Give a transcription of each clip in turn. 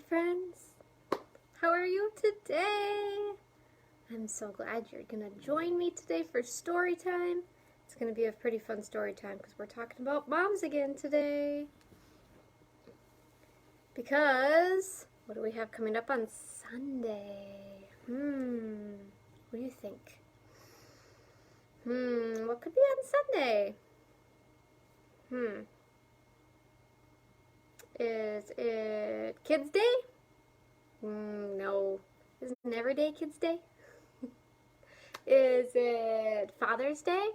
friends. How are you today? I'm so glad you're going to join me today for story time. It's going to be a pretty fun story time because we're talking about moms again today. Because, what do we have coming up on Sunday? What do you think? What could be on Sunday? Is it Kids Day? No. Isn't it Everyday Kids Day? Is it Father's Day?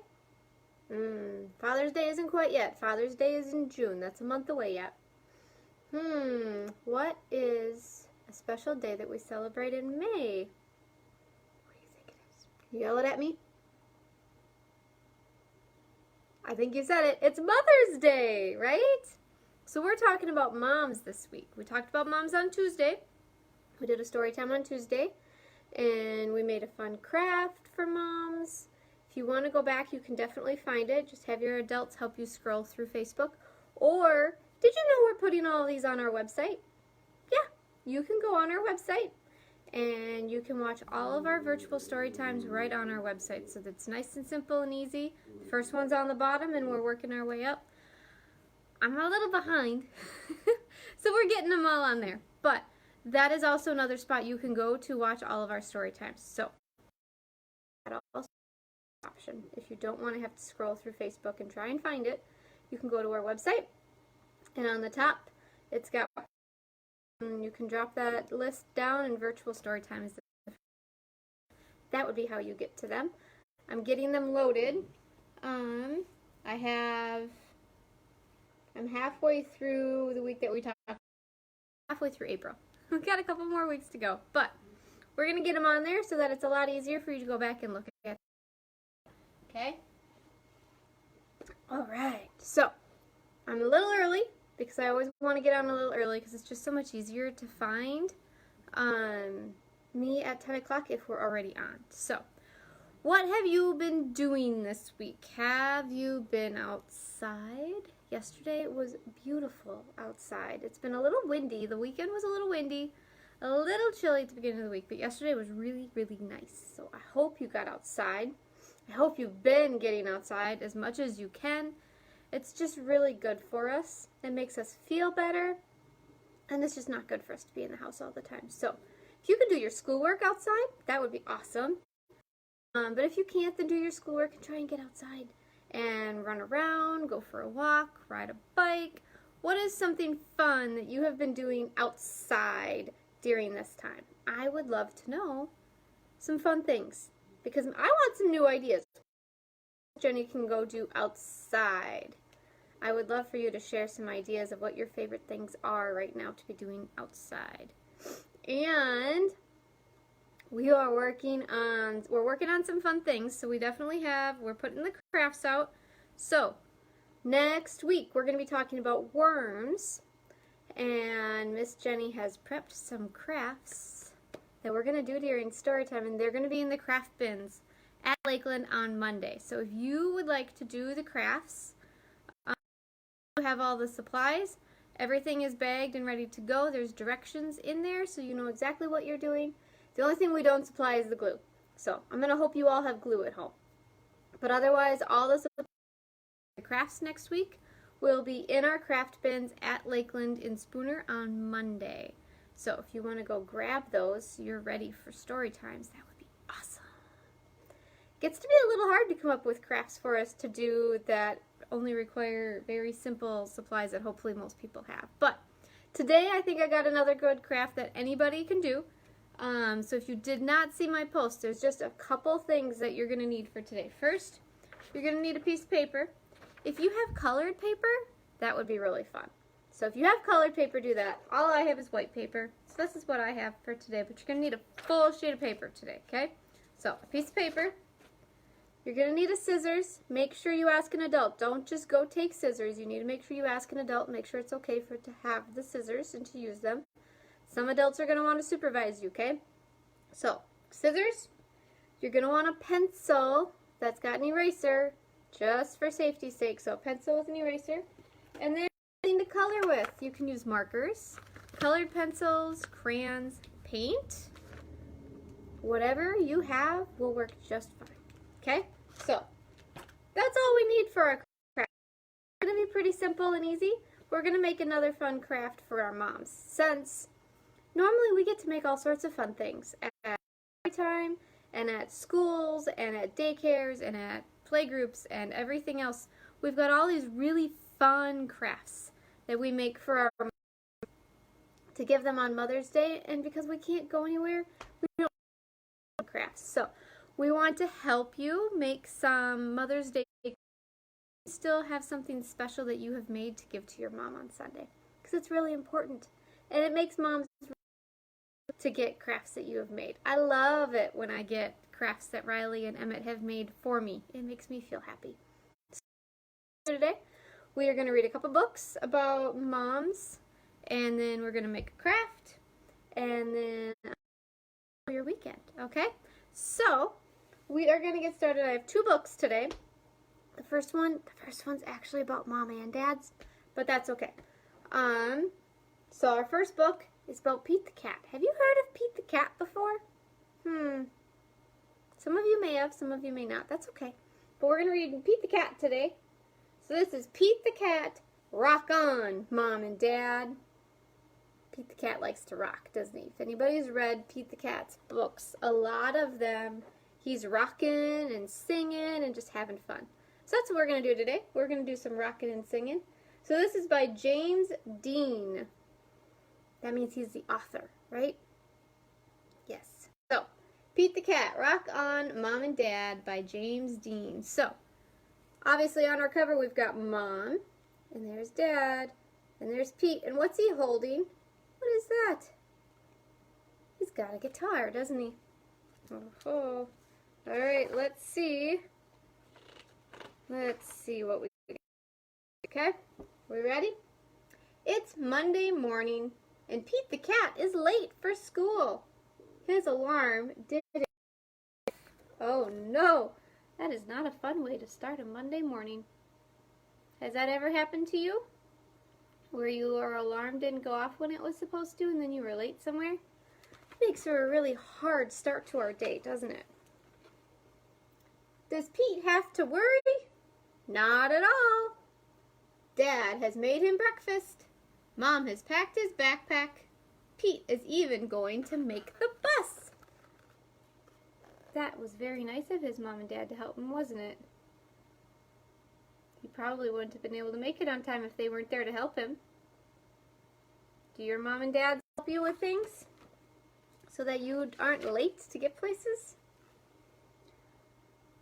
Father's Day isn't quite yet. Father's Day is in June. That's a month away yet. What is a special day that we celebrate in May? What do you think it is? Can you yell it at me? I think you said it. It's Mother's Day, right? So we're talking about moms this week. We talked about moms on Tuesday. We did a story time on Tuesday, and we made a fun craft for moms. If you want to go back, you can definitely find it. Just have your adults help you scroll through Facebook. Or, did you know we're putting all of these on our website? Yeah, you can go on our website, and you can watch all of our virtual story times right on our website. So that's nice and simple and easy. The first one's on the bottom, and we're working our way up. I'm a little behind, so we're getting them all on there. But that is also another spot you can go to watch all of our story times. So that also an option. If you don't want to have to scroll through Facebook and try and find it, you can go to our website, and on the top, it's got. You can drop that list down, and virtual story time is that would be how you get to them. I'm getting them loaded. I'm halfway through the week that we talked about, halfway through April. We've got a couple more weeks to go, but we're going to get them on there so that it's a lot easier for you to go back and look at. Okay? All right. So, I'm a little early because I always want to get on a little early because it's just so much easier to find me at 10 o'clock if we're already on. So, what have you been doing this week? Have you been outside? Yesterday it was beautiful outside. It's been a little windy. The weekend was a little windy, a little chilly at the beginning of the week, but yesterday was really, really nice. So I hope you got outside. I hope you've been getting outside as much as you can. It's just really good for us. It makes us feel better, and it's just not good for us to be in the house all the time. So if you can do your schoolwork outside, that would be awesome. But if you can't, then do your schoolwork and try and get outside and run around, go for a walk, ride a bike. What is something fun that you have been doing outside during this time? I would love to know some fun things because I want some new ideas. Jenny can go do outside. I would love for you to share some ideas of what your favorite things are right now to be doing outside. And we're working on some fun things, so we're putting the crafts out. So, next week we're going to be talking about worms, and Miss Jenny has prepped some crafts that we're going to do during story time, and they're going to be in the craft bins at Lakeland on Monday. So if you would like to do the crafts, you have all the supplies, everything is bagged and ready to go. There's directions in there so you know exactly what you're doing. The only thing we don't supply is the glue. So I'm going to hope you all have glue at home. But otherwise, all the crafts next week will be in our craft bins at Lakeland in Spooner on Monday. So if you want to go grab those, you're ready for story times. That would be awesome. It gets to be a little hard to come up with crafts for us to do that only require very simple supplies that hopefully most people have. But today I think I got another good craft that anybody can do. So if you did not see my post, there's just a couple things that you're going to need for today. First, you're going to need a piece of paper. If you have colored paper, that would be really fun. So if you have colored paper, do that. All I have is white paper. So this is what I have for today, but you're going to need a full sheet of paper today, okay? So a piece of paper. You're going to need a scissors. Make sure you ask an adult. Don't just go take scissors. You need to make sure you ask an adult, make sure it's okay for it to have the scissors and to use them. Some adults are going to want to supervise you, okay? So, scissors. You're going to want a pencil that's got an eraser, just for safety's sake. So, pencil with an eraser. And then something to color with. You can use markers. colored pencils, crayons, paint, whatever you have will work just fine. Okay? So, that's all we need for our craft. It's going to be pretty simple and easy. We're going to make another fun craft for our moms, since normally we get to make all sorts of fun things at Storytime and at schools and at daycares and at playgroups and everything else. We've got all these really fun crafts that we make for our moms to give them on Mother's Day, and because we can't go anywhere, we don't make crafts. So we want to help you make some Mother's Day, still have something special that you have made to give to your mom on Sunday, because it's really important, and it makes moms to get crafts that you have made. I love it when I get crafts that Riley and Emmett have made for me. It makes me feel happy. So today we are going to read a couple books about moms, and then we're going to make a craft, and then for your weekend, okay? So we are going to get started. I have two books today. The first one's actually about mom and dads, but that's okay. So our first book is about Pete the Cat. Have you heard of Pete the Cat before? Some of you may have, some of you may not. That's okay. But we're going to read Pete the Cat today. So this is Pete the Cat, Rock On, Mom and Dad. Pete the Cat likes to rock, doesn't he? If anybody's read Pete the Cat's books, a lot of them, he's rocking and singing and just having fun. So that's what we're going to do today. We're going to do some rocking and singing. So this is by James Dean. That means he's the author, right? Yes. So, Pete the Cat, Rock On, Mom and Dad by James Dean. So, obviously on our cover we've got Mom, and there's Dad, and there's Pete. And what's he holding? What is that? He's got a guitar, doesn't he? Oh. All right, let's see. Let's see what we got. Okay, we ready? It's Monday morning, and Pete the Cat is late for school. His alarm did it. Oh no, that is not a fun way to start a Monday morning. Has that ever happened to you? Where your alarm didn't go off when it was supposed to, and then you were late somewhere? It makes for a really hard start to our day, doesn't it? Does Pete have to worry? Not at all. Dad has made him breakfast. Mom has packed his backpack. Pete is even going to make the bus. That was very nice of his mom and dad to help him, wasn't it? He probably wouldn't have been able to make it on time if they weren't there to help him. Do your mom and dad help you with things so that you aren't late to get places?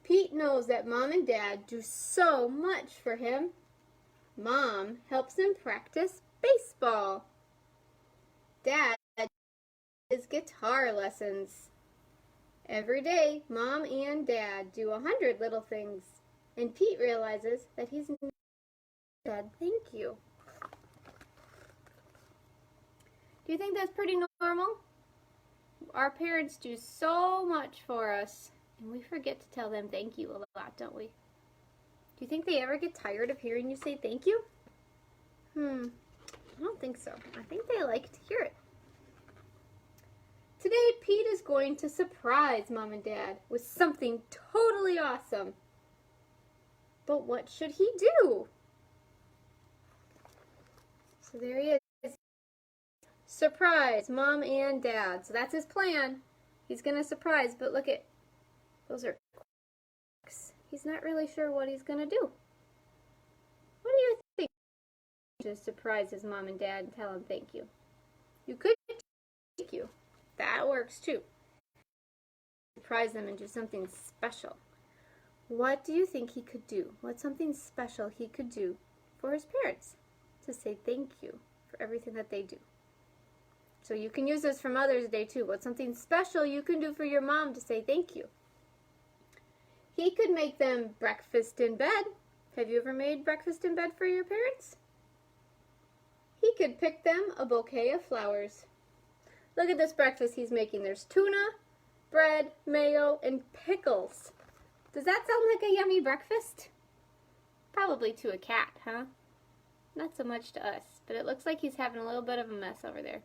Pete knows that Mom and Dad do so much for him. Mom helps him practice baseball. Dad does guitar lessons. Every day, Mom and Dad do 100 little things, and Pete realizes that he's not said thank you. Do you think that's pretty normal? Our parents do so much for us, and we forget to tell them thank you a lot, don't we? Do you think they ever get tired of hearing you say thank you? I don't think so. I think they like to hear it. Today, Pete is going to surprise Mom and Dad with something totally awesome. But what should he do? So there he is. Surprise Mom and Dad. So that's his plan. He's going to surprise, but look at, those are quirks. He's not really sure what he's going to do. What do you think? To surprise his mom and dad and tell him thank you. You could thank you. That works too. Surprise them and do something special. What do you think he could do? What's something special he could do for his parents to say thank you for everything that they do? So you can use this for Mother's Day too. What's something special you can do for your mom to say thank you? He could make them breakfast in bed. Have you ever made breakfast in bed for your parents? He could pick them a bouquet of flowers. Look at this breakfast he's making. There's tuna, bread, mayo, and pickles. Does that sound like a yummy breakfast? Probably to a cat, huh? Not so much to us, but it looks like he's having a little bit of a mess over there.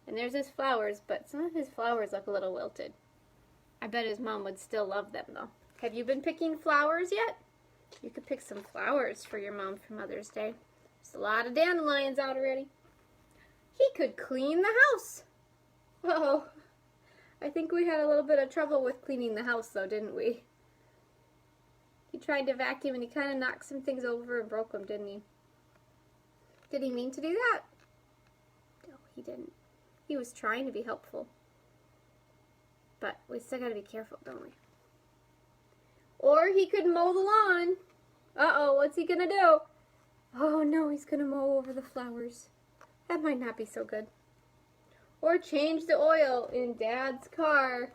And there's his flowers, but some of his flowers look a little wilted. I bet his mom would still love them, though. Have you been picking flowers yet? You could pick some flowers for your mom for Mother's Day. There's a lot of dandelions out already. He could clean the house. Oh, I think we had a little bit of trouble with cleaning the house, though, didn't we? He tried to vacuum and he kind of knocked some things over and broke them, didn't he? Did he mean to do that? No, he didn't. He was trying to be helpful. But we still got to be careful, don't we? Or he could mow the lawn. Uh-oh, what's he going to do? Oh, no, he's going to mow over the flowers. That might not be so good. Or change the oil in Dad's car.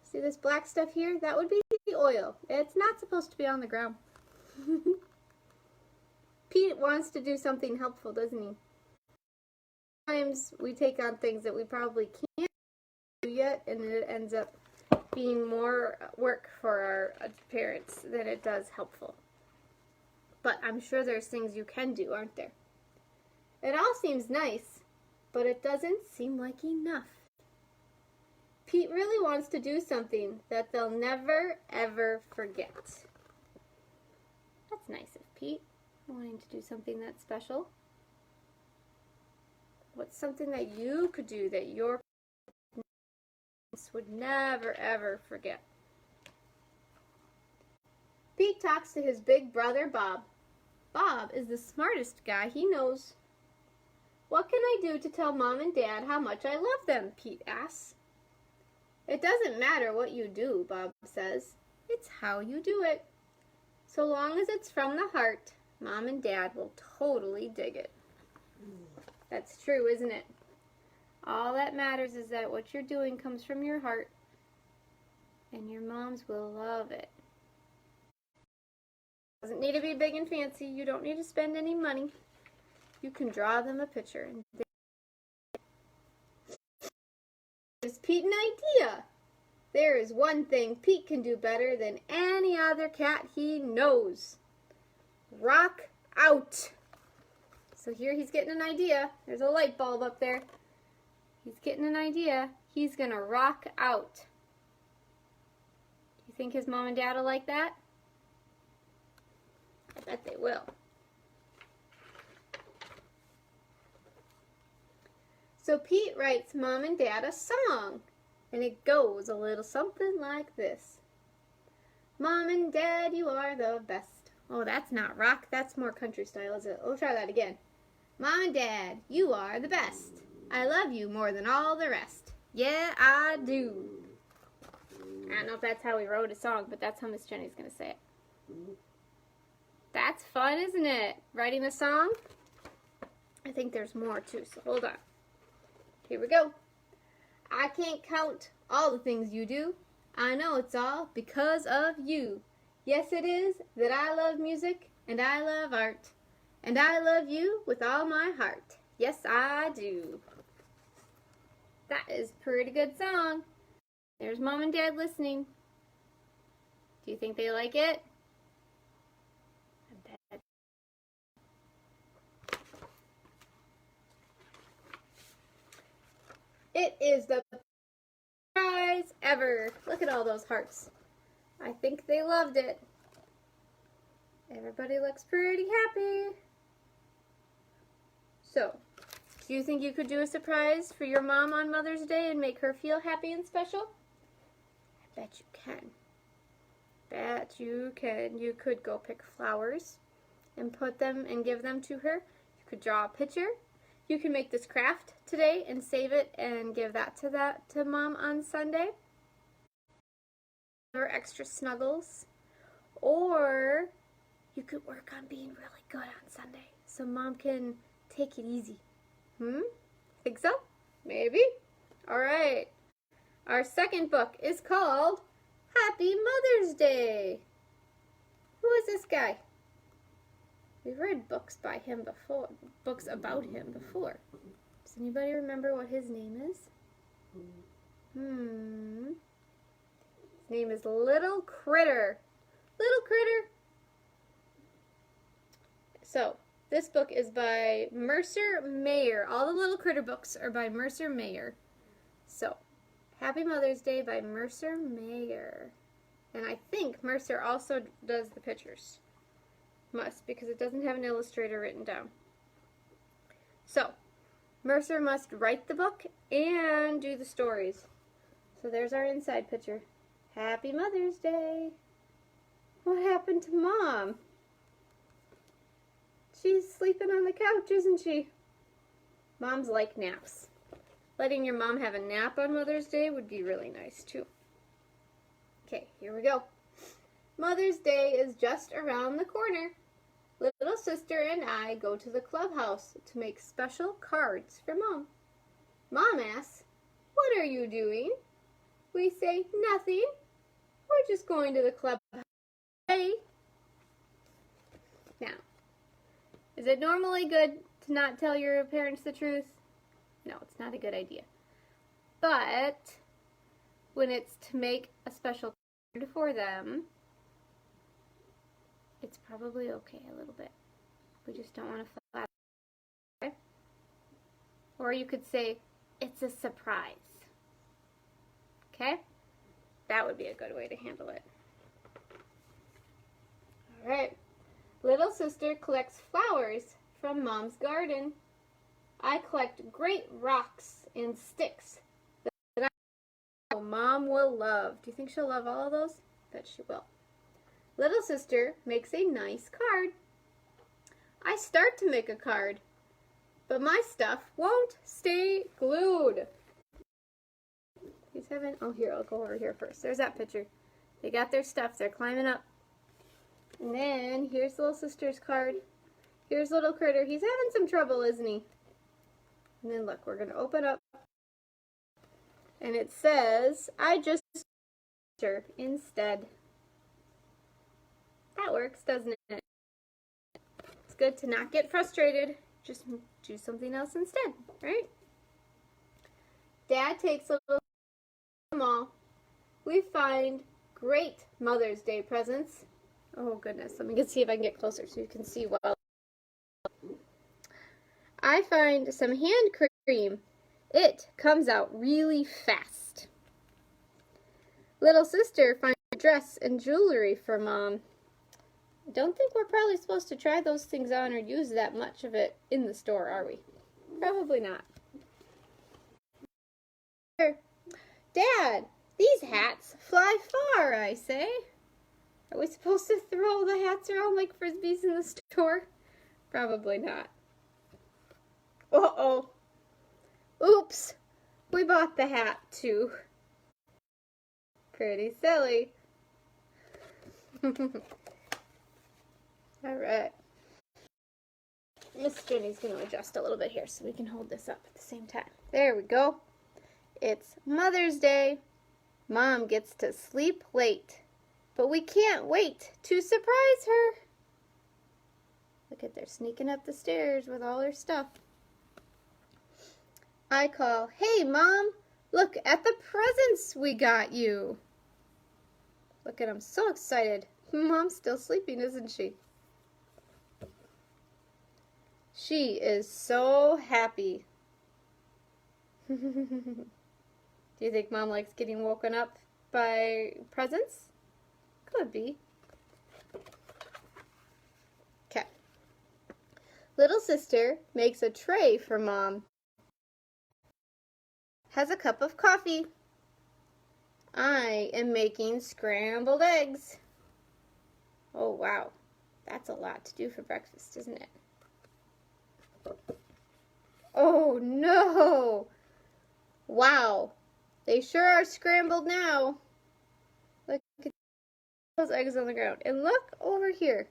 See this black stuff here? That would be the oil. It's not supposed to be on the ground. Pete wants to do something helpful, doesn't he? Sometimes we take on things that we probably can't do yet, and it ends up being more work for our parents than it does helpful. But I'm sure there's things you can do, aren't there? It all seems nice, but it doesn't seem like enough. Pete really wants to do something that they'll never, ever forget. That's nice of Pete, wanting to do something that's special. What's something that you could do that your parents would never, ever forget? Pete talks to his big brother, Bob. Bob is the smartest guy he knows. What can I do to tell Mom and Dad how much I love them? Pete asks. It doesn't matter what you do, Bob says. It's how you do it. So long as it's from the heart, Mom and Dad will totally dig it. That's true, isn't it? All that matters is that what you're doing comes from your heart, and your moms will love it. Doesn't need to be big and fancy. You don't need to spend any money. You can draw them a picture. And gives Pete an idea. There is one thing Pete can do better than any other cat he knows. Rock out. So here he's getting an idea. There's a light bulb up there. He's getting an idea. He's going to rock out. Do you think his mom and dad will like that? I bet they will. So Pete writes Mom and Dad a song, and it goes a little something like this. Mom and Dad, you are the best. Oh, that's not rock. That's more country style, isn't it? We'll try that again. Mom and Dad, you are the best. I love you more than all the rest. Yeah, I do. I don't know if that's how we wrote a song, but that's how Miss Jenny's going to say it. That's fun, isn't it? Writing a song? I think there's more, too, so hold on. Here we go. I can't count all the things you do. I know it's all because of you. Yes, it is that I love music and I love art. And I love you with all my heart. Yes, I do. That is a pretty good song. There's Mom and Dad listening. Do you think they like it? I bet. It is the best prize ever. Look at all those hearts. I think they loved it. Everybody looks pretty happy. So, do you think you could do a surprise for your mom on Mother's Day and make her feel happy and special? I bet you can. Bet you can. You could go pick flowers and put them and give them to her. You could draw a picture. You can make this craft today and save it and give that to Mom on Sunday. Or extra snuggles. Or you could work on being really good on Sunday so Mom can take it easy. Think so? Maybe? Alright. Our second book is called Happy Mother's Day. Who is this guy? We've read books by him before, books about him before. Does anybody remember what his name is? His name is Little Critter. Little Critter. So, This book is by Mercer Mayer. All the little critter books are by Mercer Mayer. So, Happy Mother's Day by Mercer Mayer. And I think Mercer also does the pictures. Must, because it doesn't have an illustrator written down. So, Mercer must write the book and do the stories. So there's our inside picture. Happy Mother's Day. What happened to Mom? She's sleeping on the couch, isn't she? Moms like naps. Letting your mom have a nap on Mother's Day would be really nice, too. Okay, here we go. Mother's Day is just around the corner. Little sister and I go to the clubhouse to make special cards for Mom. Mom asks, "What are you doing?" We say, "Nothing. We're just going to the clubhouse." Now, is it normally good to not tell your parents the truth? No, it's not a good idea. But when it's to make a special card for them, it's probably okay a little bit. We just don't want to flatter. Okay? Or you could say, it's a surprise. Okay? That would be a good way to handle it. All right. Little sister collects flowers from Mom's garden. I collect great rocks and sticks that I know Mom will love. Do you think she'll love all of those? Bet she will. Little sister makes a nice card. I start to make a card, but my stuff won't stay glued. He's having, oh here, I'll go over here first. There's that picture. They got their stuff, they're climbing up. And then here's little sister's card. Here's little critter. He's having some trouble, isn't he? And then look, we're going to open up. And it says, I just instead. That works, doesn't it? It's good to not get frustrated. Just do something else instead, right? Dad takes a little mall. We find great Mother's Day presents. Oh goodness, let me see if I can get closer so you can see well. I find some hand cream. It comes out really fast. Little sister finds a dress and jewelry for Mom. I don't think we're probably supposed to try those things on or use that much of it in the store, are we? Probably not. Dad, these hats fly far, I say. Are we supposed to throw the hats around like frisbees in the store? Probably not. Uh-oh. Oops. We bought the hat too. Pretty silly. Alright. Miss Jenny's going to adjust a little bit here so we can hold this up at the same time. There we go. It's Mother's Day. Mom gets to sleep late. But we can't wait to surprise her. Look at, they're sneaking up the stairs with all her stuff. I call, "Hey, Mom, look at the presents we got you." Look at, I'm so excited. Mom's still sleeping, isn't she? She is so happy. Do you think Mom likes getting woken up by presents? Could be. Okay. Little sister makes a tray for Mom. Has a cup of coffee. I am making scrambled eggs. Oh, wow. That's a lot to do for breakfast, isn't it? Oh, no. Wow. They sure are scrambled now. Look at those eggs on the ground. And look over here.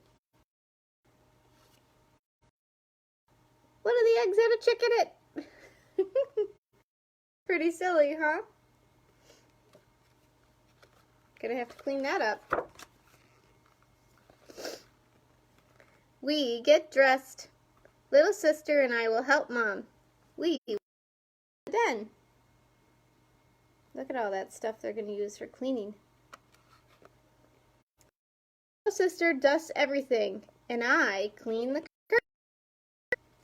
One of the eggs had a chick in it. Pretty silly, huh? Gonna have to clean that up. We get dressed. Little sister and I will help Mom. We then. Look at all that stuff they're going to use for cleaning. Little sister dusts everything, and I clean the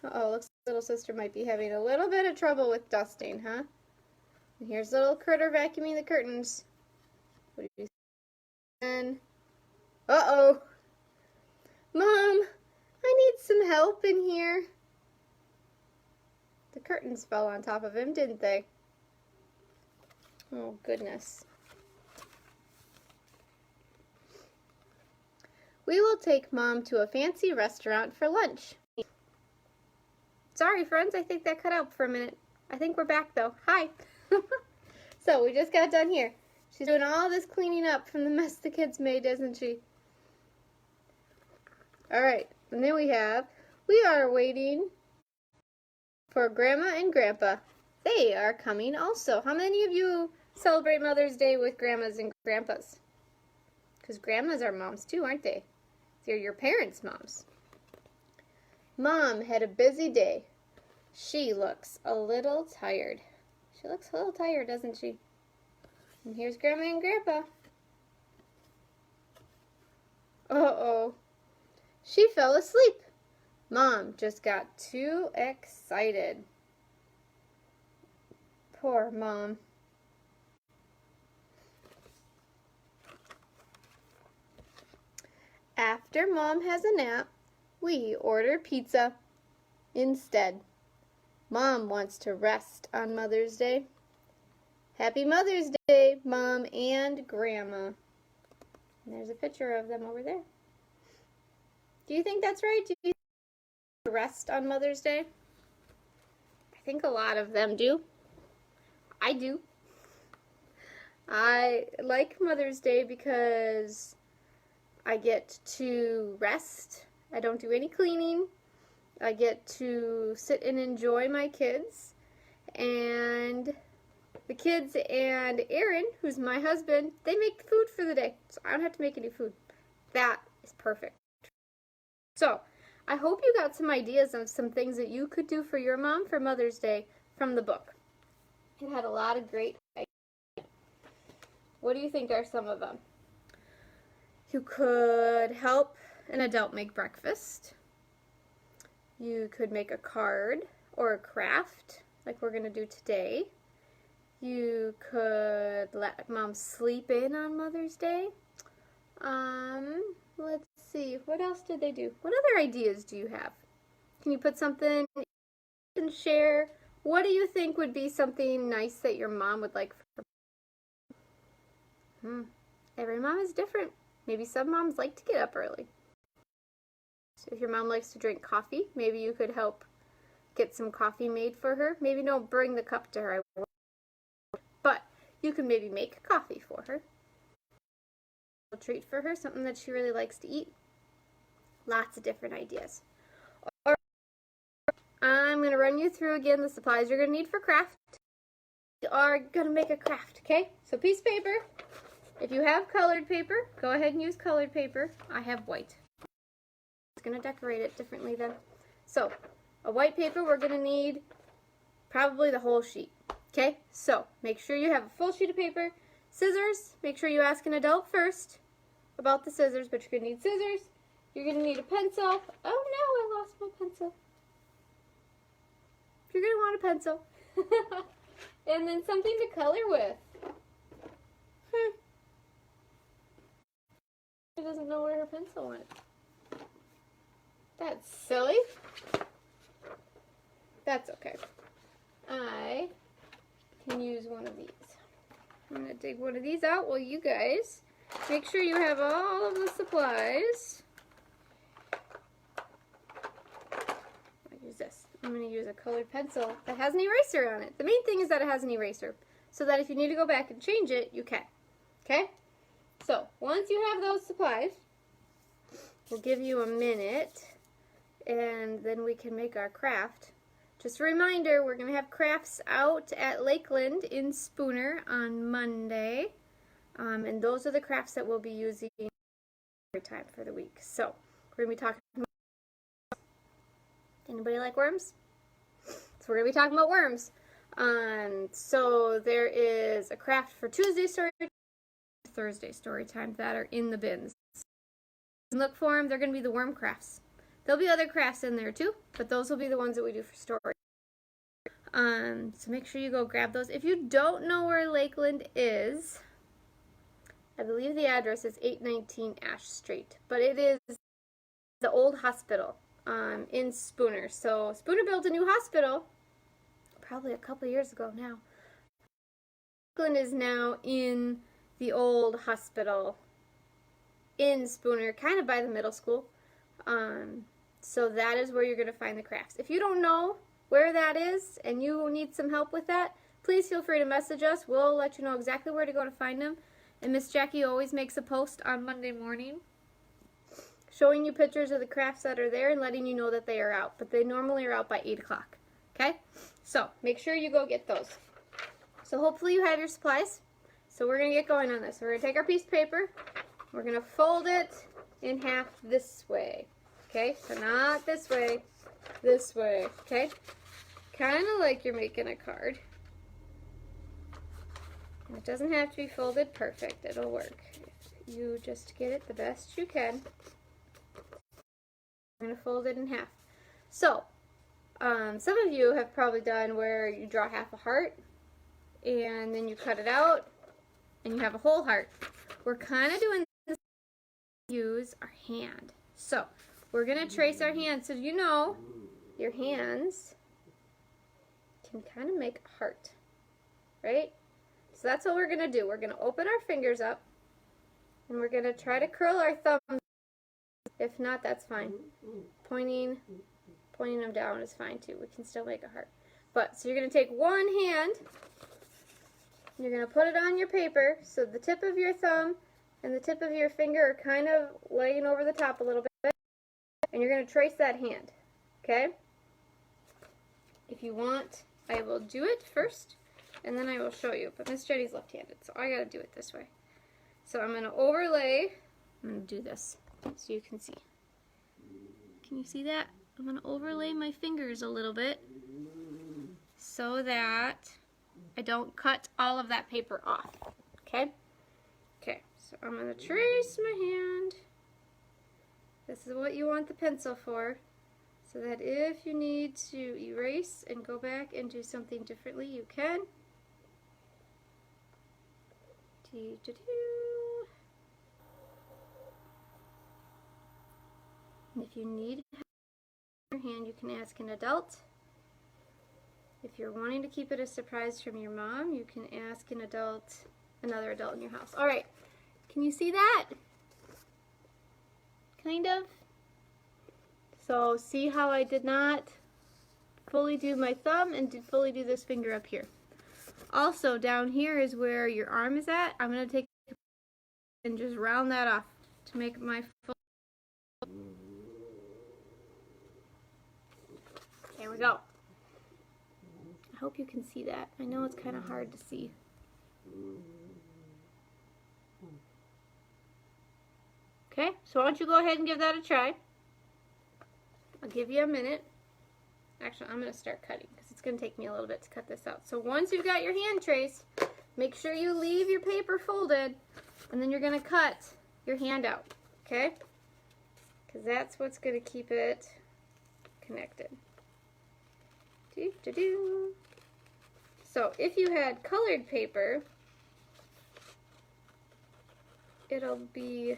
Uh-oh, looks like little sister might be having a little bit of trouble with dusting, huh? And here's little critter vacuuming the curtains. What do you think? Uh-oh. Mom, I need some help in here. The curtains fell on top of him, didn't they? Oh, goodness. We will take Mom to a fancy restaurant for lunch. Sorry, friends, I think that cut out for a minute. I think we're back, though. Hi. So, we just got done here. She's doing all this cleaning up from the mess the kids made, isn't she? Alright, and then we are waiting for Grandma and Grandpa. They are coming also. How many of you celebrate Mother's Day with grandmas and grandpas? Because grandmas are moms too, aren't they? They're your parents' moms. Mom had a busy day. She looks a little tired. She looks a little tired, doesn't she? And here's Grandma and Grandpa. Uh-oh. She fell asleep. Mom just got too excited. Poor Mom. After Mom has a nap, we order pizza instead. Mom wants to rest on Mother's Day. Happy Mother's Day, Mom and Grandma. And there's a picture of them over there. Do you think that's right? Do you think rest on Mother's Day? I think a lot of them do. I do. I like Mother's Day because I get to rest. I don't do any cleaning. I get to sit and enjoy my kids. And the kids and Aaron, who's my husband, they make food for the day. So I don't have to make any food. That is perfect. So, I hope you got some ideas of some things that you could do for your mom for Mother's Day from the book. It had a lot of great ideas. What do you think are some of them? You could help an adult make breakfast. You could make a card or a craft like we're going to do today. You could let Mom sleep in on Mother's Day. Let's see. What else did they do? What other ideas do you have? Can you put something and share? What do you think would be something nice that your mom would like? Every mom is different. Maybe some moms like to get up early. So if your mom likes to drink coffee, maybe you could help get some coffee made for her. Maybe don't bring the cup to her, but you can maybe make coffee for her. A treat for her, something that she really likes to eat. Lots of different ideas. Or I'm going to run you through again the supplies you're going to need for craft. You are going to make a craft, okay? So piece of paper. If you have colored paper, go ahead and use colored paper. I have white. It's going to decorate it differently then. So, a white paper, we're going to need probably the whole sheet. Okay? So, make sure you have a full sheet of paper. Scissors, make sure you ask an adult first about the scissors, but you're going to need scissors. You're going to need a pencil. Oh no, I lost my pencil. You're going to want a pencil. And then something to color with. She doesn't know where her pencil went. That's silly. That's okay. I can use one of these. I'm going to dig one of these out while you guys make sure you have all of the supplies. I'll use this. I'm going to use a colored pencil that has an eraser on it. The main thing is that it has an eraser, so that if you need to go back and change it, you can. Okay? So, once you have those supplies, we'll give you a minute, and then we can make our craft. Just a reminder, we're going to have crafts out at Lakeland in Spooner on Monday, and those are the crafts that we'll be using every time for the week. So, we're going to be talking about anybody like worms? So we're going to be talking about worms. So there is a craft for Tuesday story, Thursday story time that are in the bins. Look for them. They're going to be the worm crafts. There'll be other crafts in there too, but those will be the ones that we do for story. So make sure you go grab those. If you don't know where Lakeland is, I believe the address is 819 Ash Street, but it is the old hospital in Spooner. So Spooner built a new hospital probably a couple years ago now. Lakeland is now in the old hospital in Spooner, kind of by the middle school. So that is where you're going to find the crafts. If you don't know where that is and you need some help with that, please feel free to message us. We'll let you know exactly where to go to find them. And Miss Jackie always makes a post on Monday morning showing you pictures of the crafts that are there and letting you know that they are out. But they normally are out by 8 o'clock. Okay? So make sure you go get those. So hopefully you have your supplies. So we're going to get going on this. We're going to take our piece of paper. We're going to fold it in half this way. Okay? So not this way. This way. Okay? Kind of like you're making a card. And it doesn't have to be folded perfect. It'll work. If you just get it the best you can. I'm going to fold it in half. So, some of you have probably done where you draw half a heart and then you cut it out and you have a whole heart. We're kind of doing this to use our hand. So, we're going to trace our hands. So, you know, your hands can kind of make a heart, right? So that's what we're going to do. We're going to open our fingers up and we're going to try to curl our thumbs. If not, that's fine. Pointing them down is fine too. We can still make a heart. But, so you're going to take one hand, you're going to put it on your paper, so the tip of your thumb and the tip of your finger are kind of laying over the top a little bit, and you're going to trace that hand, okay? If you want, I will do it first, and then I will show you. But Miss Jenny's left-handed, so I got to do it this way. So I'm going to overlay, I'm going to do this so you can see. Can you see that? I'm going to overlay my fingers a little bit so that I don't cut all of that paper off, okay? Okay, so I'm going to trace my hand. This is what you want the pencil for, so that if you need to erase and go back and do something differently, you can. And if you need your hand, you can ask an adult. If you're wanting to keep it a surprise from your mom, you can ask an adult, another adult in your house. All right, can you see that? Kind of. So see how I did not fully do my thumb and did fully do this finger up here. Also, down here is where your arm is at. I'm going to take and just round that off to make my full. There we go. I hope you can see that. I know it's kind of hard to see. Okay, so why don't you go ahead and give that a try. I'll give you a minute. Actually, I'm going to start cutting because it's going to take me a little bit to cut this out. So once you've got your hand traced, make sure you leave your paper folded, and then you're going to cut your hand out, okay? Because that's what's going to keep it connected. So if you had colored paper, it'll be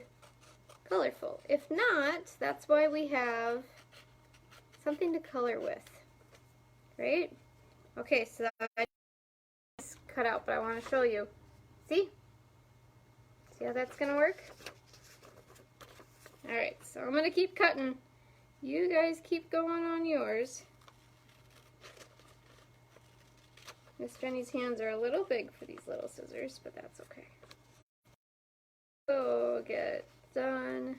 colorful. If not, that's why we have something to color with, right? Okay, so that's cut out, but I want to show you. See? See how that's going to work? Alright, so I'm going to keep cutting. You guys keep going on yours. Miss Jenny's hands are a little big for these little scissors, but that's okay. So get done.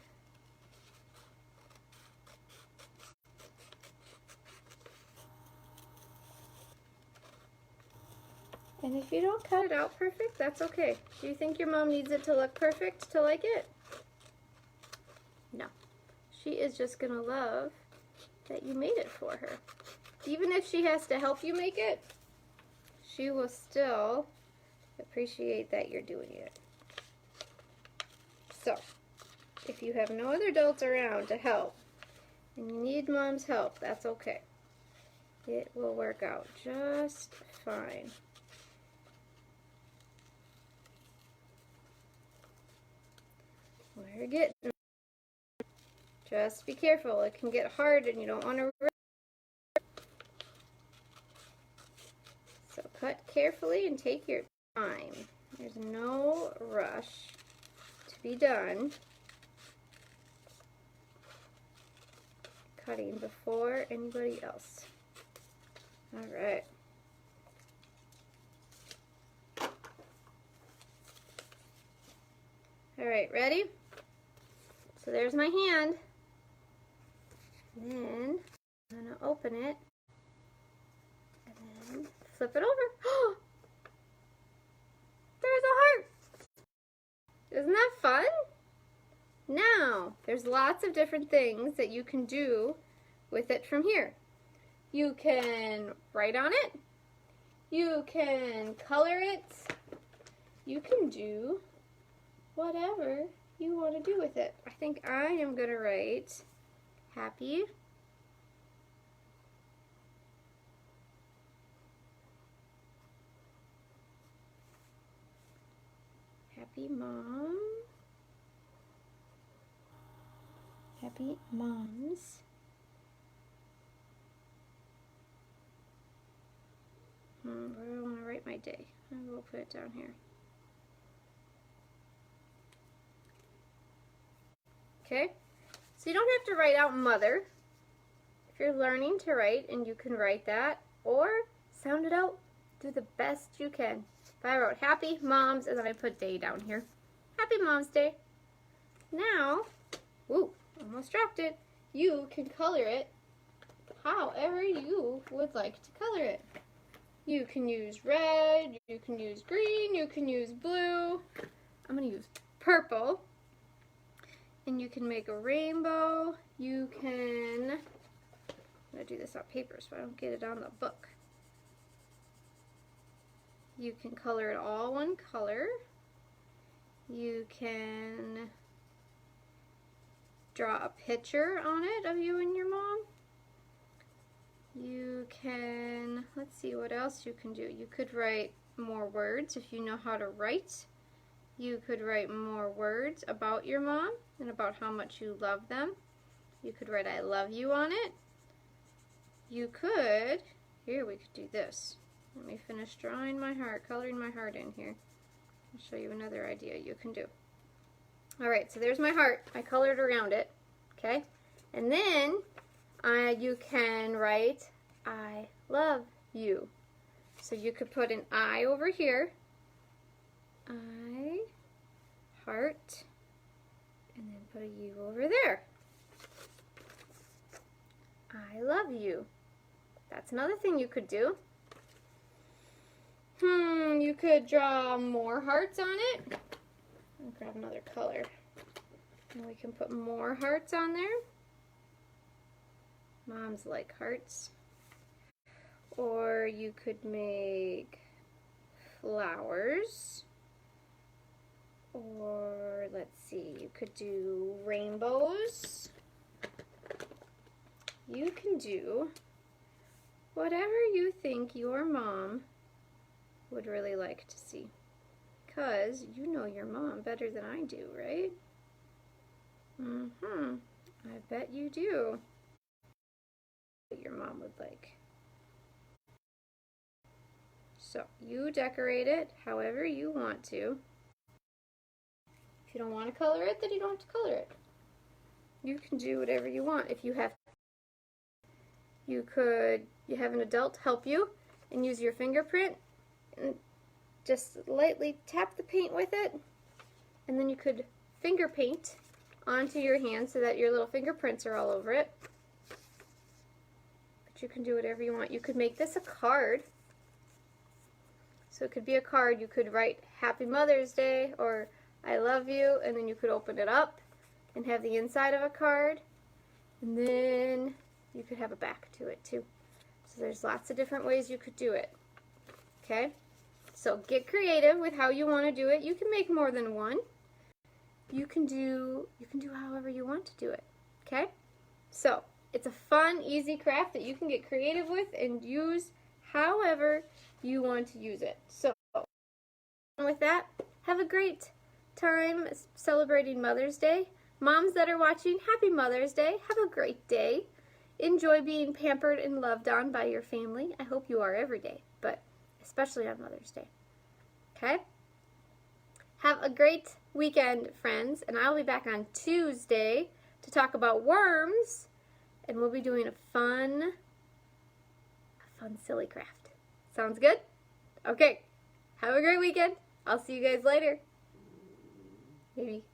And if you don't cut it out perfect, that's okay. Do you think your mom needs it to look perfect to like it? No. She is just gonna love that you made it for her. Even if she has to help you make it, she will still appreciate that you're doing it. So, if you have no other adults around to help, and you need Mom's help, that's okay. It will work out just fine. We're getting there. Just be careful, it can get hard and you don't want to rip. So cut carefully and take your time. There's no rush to be done. Cutting before anybody else. All right. All right, ready? So there's my hand. Then I'm gonna open it and then flip it over. There's a heart. Isn't that fun? Now, there's lots of different things that you can do with it from here. You can write on it. You can color it. You can do whatever you want to do with it. I think I am going to write happy mom. Happy moms. Where do I want to write my day? I will put it down here. Okay, so you don't have to write out mother. If you're learning to write, and you can write that, or sound it out, do the best you can. If I wrote happy moms, and then I put day down here. Happy Mom's Day. Now, ooh, almost dropped it. You can color it however you would like to color it. You can use red, you can use green, you can use blue. I'm going to use purple. And you can make a rainbow. You can, I'm going to do this on paper so I don't get it on the book. You can color it all one color. You can draw a picture on it of you and your mom. You can, let's see what else you can do. You could write more words if you know how to write. You could write more words about your mom and about how much you love them. You could write I love you on it. You could, here we could do this. Let me finish drawing my heart, coloring my heart in here. I'll show you another idea you can do. Alright, so there's my heart. I colored around it. Okay? And then you can write I love you. So you could put an I over here. I, heart, and then put a U over there. I love you. That's another thing you could do. You could draw more hearts on it. I'll grab another color. And we can put more hearts on there. Moms like hearts. Or you could make flowers. Or let's see, you could do rainbows. You can do whatever you think your mom would really like to see. Because you know your mom better than I do, right? I bet you do. What your mom would like. So you decorate it however you want to. If you don't want to color it, then you don't have to color it. You can do whatever you want. If you have, you have an adult help you and use your fingerprint and just lightly tap the paint with it, and then you could finger paint onto your hand so that your little fingerprints are all over it. But you can do whatever you want. You could make this a card. So it could be a card. You could write Happy Mother's Day or I love you, and then you could open it up and have the inside of a card, and then you could have a back to it too. So there's lots of different ways you could do it. Okay? So get creative with how you want to do it. You can make more than one. You can do however you want to do it. Okay? So It's a fun, easy craft that you can get creative with and use however you want to use it. So, with that, have a great time celebrating Mother's Day. Moms that are watching, happy Mother's Day. Have a great day. Enjoy being pampered and loved on by your family. I hope you are every day, but especially on Mother's Day. Okay? Have a great weekend, friends, and I'll be back on Tuesday to talk about worms, and we'll be doing a fun, silly craft. Sounds good? Okay. Have a great weekend. I'll see you guys later. Maybe.